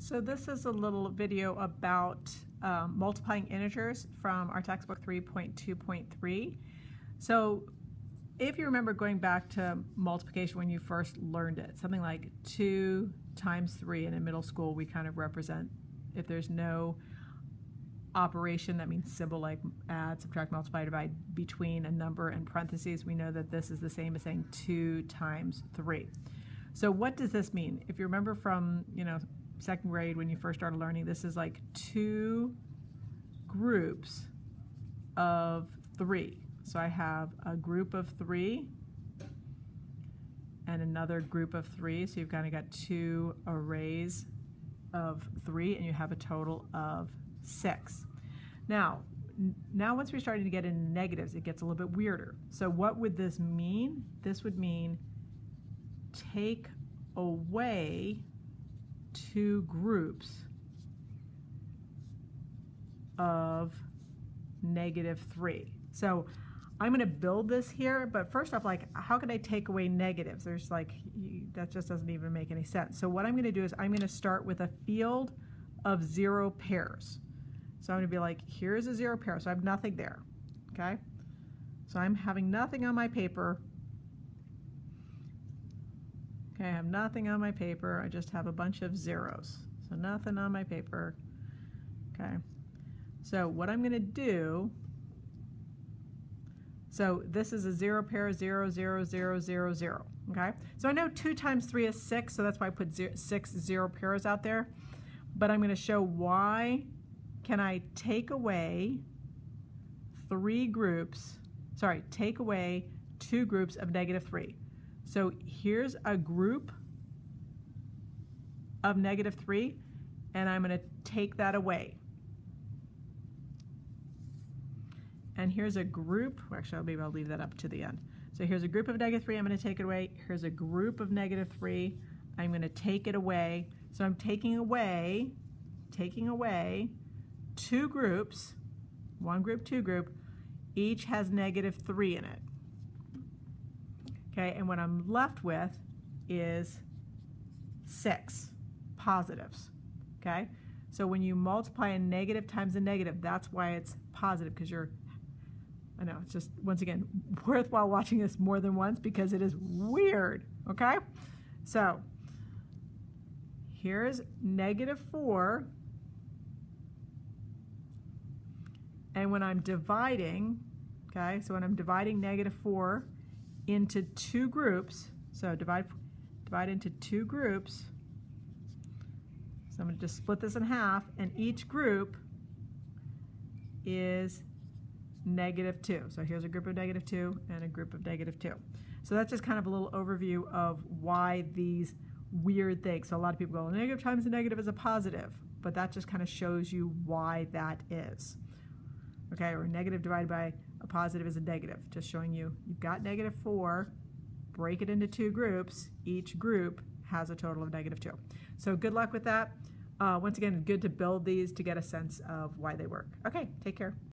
So this is a little video about multiplying integers from our textbook 3.2.3. So if you remember going back to multiplication when you first learned it, something like 2 times 3, and in middle school we kind of represent, if there's no operation, that means symbol like add, subtract, multiply, divide, between a number and parentheses, we know that this is the same as saying 2 times 3. So what does this mean? If you remember from, second grade when you first started learning, this is like 2 groups of 3. So I have a group of 3 and another group of 3. So you've kind of got 2 arrays of 3 and you have a total of 6. Now once we're starting to get into negatives, it gets a little bit weirder. So what would this mean? This would mean take away 2 groups of -3. So I'm going to build this here, but first off, how can I take away negatives? There's that just doesn't even make any sense. So what I'm going to do is I'm going to start with a field of 0 pairs. So I'm going to be like, here's a 0 pair, so I have nothing there, okay? So I'm having nothing on my paper. Okay, I have nothing on my paper. I just have a bunch of zeros. So nothing on my paper. Okay. So what I'm going to do, so this is a 0 pair, 0, 0, 0, 0, 0. Okay. So I know 2 times 3 is 6, so that's why I put 6 0 pairs out there. But I'm going to show why can I take away 2 groups of -3. So here's a group of -3, and I'm going to take that away. And here's a group, actually maybe I'll leave that up to the end. So here's a group of -3, I'm going to take it away. Here's a group of -3, I'm going to take it away. So I'm taking away 2 groups, 1 group, 2 group, each has -3 in it. Okay, and what I'm left with is 6 positives. Okay, so when you multiply a negative times a negative, that's why it's positive, because I know, it's just, once again, worthwhile watching this more than once because it is weird. Okay, so here's -4, and when I'm dividing, okay, so when I'm dividing -4 into 2 groups, so divide into 2 groups, so I'm going to just split this in half, and each group is -2. So here's a group of -2 and a group of -2. So that's just kind of a little overview of why these weird things. So a lot of people go, negative times a negative is a positive, but that just kind of shows you why that is. Okay, or negative divided by a positive is a negative, just showing you've got -4, break it into 2 groups, each group has a total of -2. So good luck with that. Once again, good to build these to get a sense of why they work. Okay, take care.